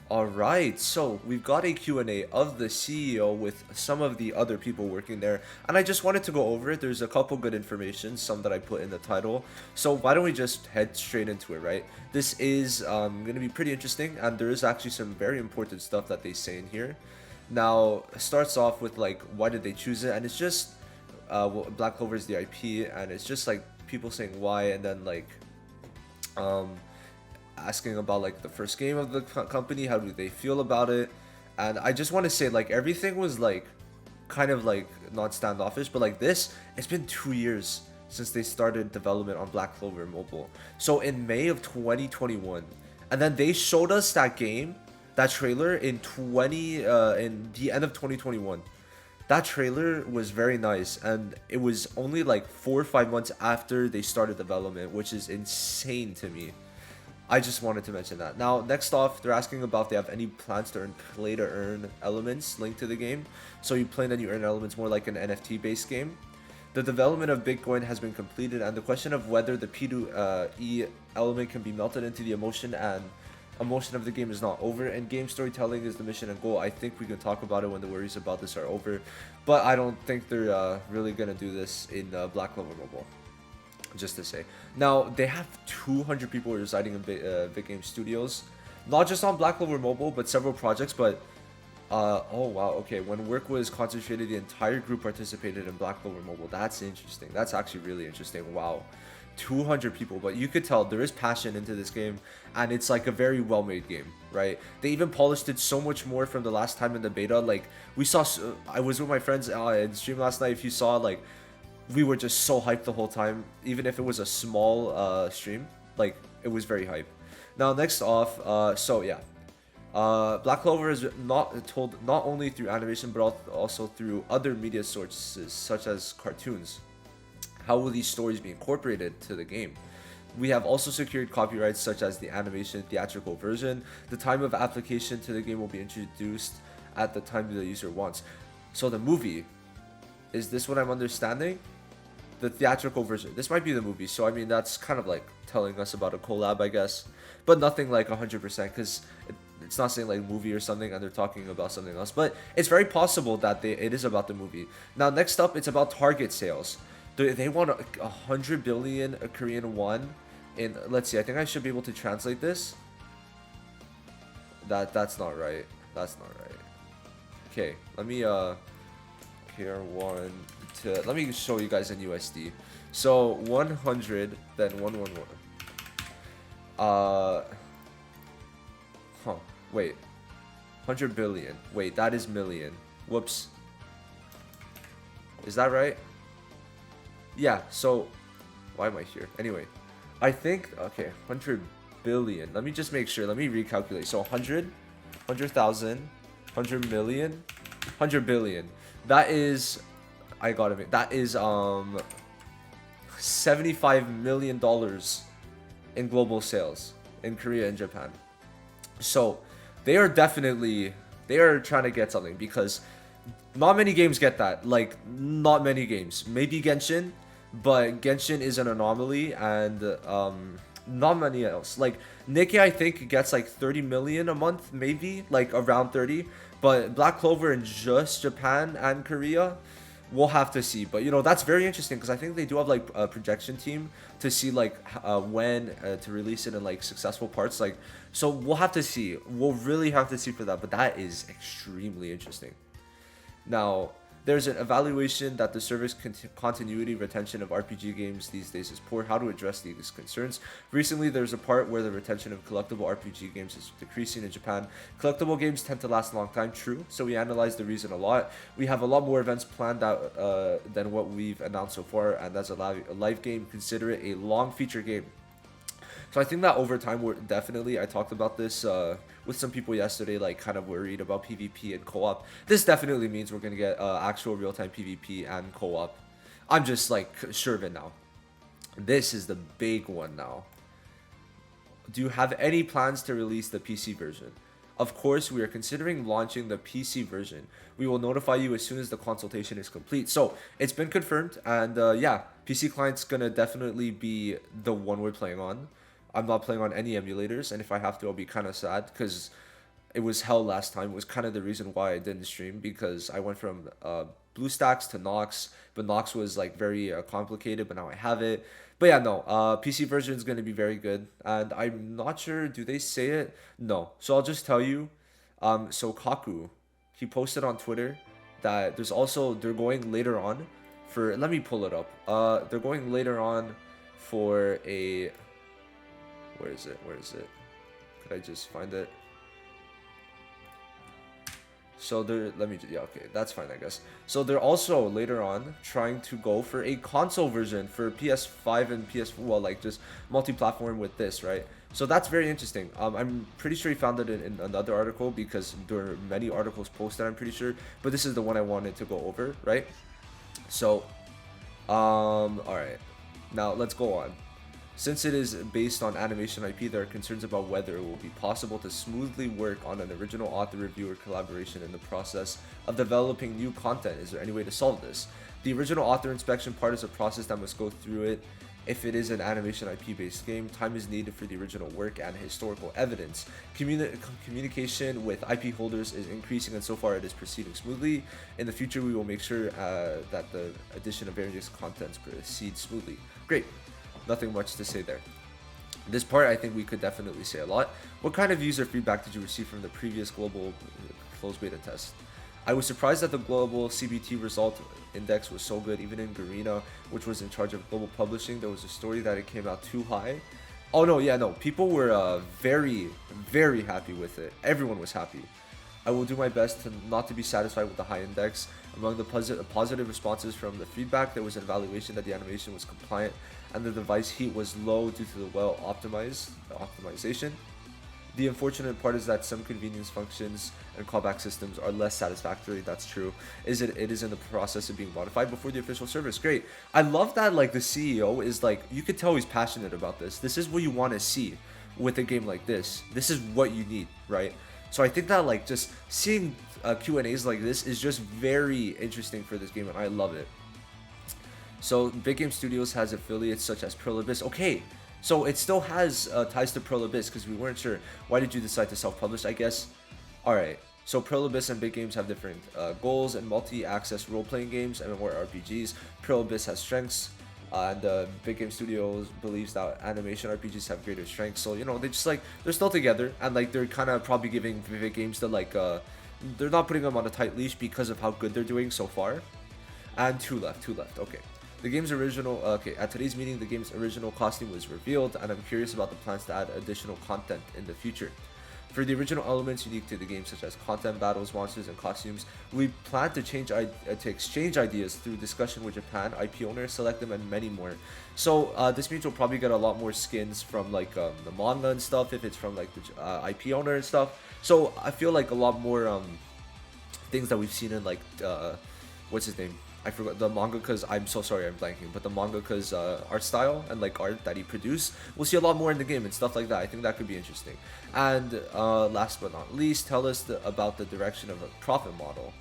Alright, so we've got a Q&A of the CEO with some of the other people working there, and I just wanted to go over it. There's a couple good information, some that I put in the title, so why don't we just head straight into it, right? This is going to be pretty interesting, and there is actually some very important stuff that they say in here. Now, it starts off with like, why did they choose it, and it's just, well, Black Clover is the IP, and it's just like people saying why, and then like, um, asking about like the first game of the company, how do they feel about it, and I just want to say like everything was like kind of like not standoffish, but like this, it's been 2 years since they started development on Black Clover Mobile. So in May of 2021, and then they showed us that game, that trailer in the end of 2021. That trailer was very nice, and it was only like 4 or 5 months after they started development, which is insane to me. I just wanted to mention that. Now, next off, they're asking about if they have any plans to earn play to earn elements linked to the game. So you play and then you earn elements, more like an NFT based game. The development of Bitcoin has been completed, and the question of whether the P2E element can be melted into the emotion of the game is not over. And game storytelling is the mission and goal. I think we can talk about it when the worries about this are over, but I don't think they're really gonna do this in Black Clover Mobile. Just to say. Now, they have 200 people residing in big game studios, not just on Black Clover Mobile, but several projects. But oh wow, okay. When work was concentrated, the entire group participated in Black Clover Mobile. That's interesting. That's actually really interesting. Wow, 200 people, but you could tell there is passion into this game, and it's like a very well-made game, right? They even polished it so much more from the last time in the beta. Like we saw, I was with my friends in stream last night. If you saw, like, we were just so hyped the whole time, even if it was a small stream. Like, it was very hype. Now, next off, so yeah, Black Clover is not told not only through animation but also through other media sources such as cartoons. How will these stories be incorporated to the game? We have also secured copyrights such as the animation theatrical version. The time of application to the game will be introduced at the time the user wants. So the movie, is this what I'm understanding? The theatrical version. This might be the movie, so I mean that's kind of like telling us about a collab, I guess, but nothing like 100% because it's not saying like movie or something, and they're talking about something else. But it's very possible that it is about the movie. Now, next up, it's about target sales. They want 100 billion Korean won. In, let's see, I think I should be able to translate this. That's not right. That's not right. Okay, let me here one. Let me show you guys in USD. So 100, then 111. Wait. 100 billion. Wait, that is million. Whoops. Is that right? Yeah, so why am I here? Anyway, I think, okay, 100 billion. Let me just make sure. Let me recalculate. So 100, 100,000, 100 million, 100 billion. That is, I got it. That is $75 million in global sales in Korea and Japan. So they are trying to get something, because not many games get that. Like, not many games. Maybe Genshin, but Genshin is an anomaly, and not many else. Like Nikkei, I think gets like 30 million a month, maybe like around 30. But Black Clover in just Japan and Korea, we'll have to see. But you know, that's very interesting, because I think they do have like a projection team to see like when to release it in like successful parts. Like, so we'll have to see. We'll really have to see for that. But that is extremely interesting. Now, there's an evaluation that the service continuity retention of RPG games these days is poor. How to address these concerns? Recently, there's a part where the retention of collectible RPG games is decreasing in Japan. Collectible games tend to last a long time, true. So we analyzed the reason a lot. We have a lot more events planned out than what we've announced so far, and as a live game, consider it a long feature game. So I think that over time, we're definitely, I talked about this with some people yesterday, like kind of worried about PvP and co-op. This definitely means we're going to get actual real-time PvP and co-op. I'm just like sure of it now. This is the big one now. Do you have any plans to release the PC version? Of course, we are considering launching the PC version. We will notify you as soon as the consultation is complete. So it's been confirmed, and yeah, PC client's gonna definitely be the one we're playing on. I'm not playing on any emulators, and if I have to, I'll be kind of sad, because it was hell last time was kind of the reason why I didn't stream, because I went from BlueStacks to Nox, but Nox was like very complicated, but now I have it. But yeah, no, PC version is going to be very good, and I'm not sure, do they say it? No. So I'll just tell you, so Kaku, he posted on Twitter that there's also, they're going later on for, let me pull it up. They're going later on for a, where is it? Where is it? Could I just find it? So they're, let me, yeah, okay, that's fine, I guess. So they're also later on trying to go for a console version for PS5 and PS4, well, like just multi-platform with this, right? So that's very interesting. I'm pretty sure he found it in another article, because there are many articles posted, I'm pretty sure, but this is the one I wanted to go over, right? So, all right, now let's go on. Since it is based on animation IP, there are concerns about whether it will be possible to smoothly work on an original author-reviewer collaboration in the process of developing new content. Is there any way to solve this? The original author inspection part is a process that must go through it. If it is an animation IP-based game, time is needed for the original work and historical evidence. Communication with IP holders is increasing, and so far it is proceeding smoothly. In the future, we will make sure that the addition of various contents proceeds smoothly. Great. Nothing much to say there. This part, I think we could definitely say a lot. What kind of user feedback did you receive from the previous global closed beta test? I was surprised that the global CBT result index was so good. Even in Garena, which was in charge of global publishing, there was a story that it came out too high. Oh no, yeah, no, people were very, very happy with it. Everyone was happy. I will do my best not to be satisfied with the high index. Among the positive responses from the feedback, there was an evaluation that the animation was compliant and the device heat was low due to the optimization. The unfortunate part is that some convenience functions and callback systems are less satisfactory. That's true. It is in the process of being modified before the official service. Great. I love that, like, the CEO is like, you could tell he's passionate about this. This is what you want to see with a game like this. This is what you need, right? So I think that, like, just seeing Q&As like this is just very interesting for this game, and I love it. So Big Game Studios has affiliates such as Pearl Abyss. Okay, so it still has ties to Pearl Abyss, because we weren't sure. Why did you decide to self-publish, I guess? Alright, so Pearl Abyss and Big Games have different goals and multi-access role-playing games, MMORPGs. Pearl Abyss has strengths, and Big Game Studios believes that animation RPGs have greater strengths. So, you know, they just, like, they're still together, and, like, they're kind of probably giving Big Games the, like, they're not putting them on a tight leash because of how good they're doing so far. And two left, okay. The game's original, at today's meeting, the game's original costume was revealed, and I'm curious about the plans to add additional content in the future. For the original elements unique to the game, such as content, battles, monsters, and costumes, we plan to exchange ideas through discussion with Japan, IP owners, select them, and many more. So this means we'll probably get a lot more skins from, like, the manga and stuff, if it's from, like, the IP owner and stuff. So I feel like a lot more things that we've seen in, like, what's his name? I forgot the mangaka's. I'm so sorry, I'm blanking. But the mangaka's art style and, like, art that he produced, we'll see a lot more in the game and stuff like that. I think that could be interesting. And last but not least, tell us about the direction of a profit model.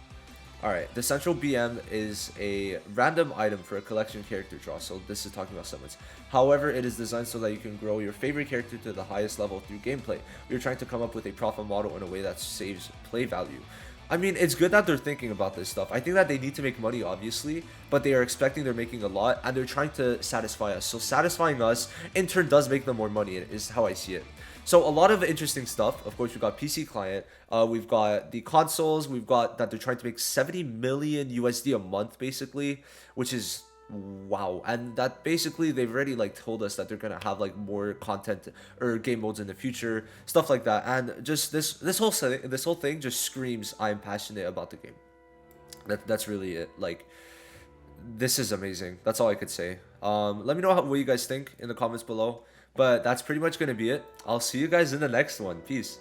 Alright, the central BM is a random item for a collection character draw, so this is talking about summons. However, it is designed so that you can grow your favorite character to the highest level through gameplay. We are trying to come up with a profit model in a way that saves play value. I mean, it's good that they're thinking about this stuff. I think that they need to make money, obviously, but they are expecting they're making a lot, and they're trying to satisfy us. So satisfying us, in turn, does make them more money, is how I see it. So a lot of interesting stuff. Of course, we've got PC client, we've got the consoles, we've got that they're trying to make 70 million USD a month, basically, which is wow. And that basically they've already, like, told us that they're gonna have, like, more content or game modes in the future, stuff like that. And just this whole thing just screams I'm passionate about the game. That's really it. Like, this is amazing. That's all I could say. Let me know what you guys think in the comments below, but that's pretty much gonna be it. I'll see you guys in the next one. Peace.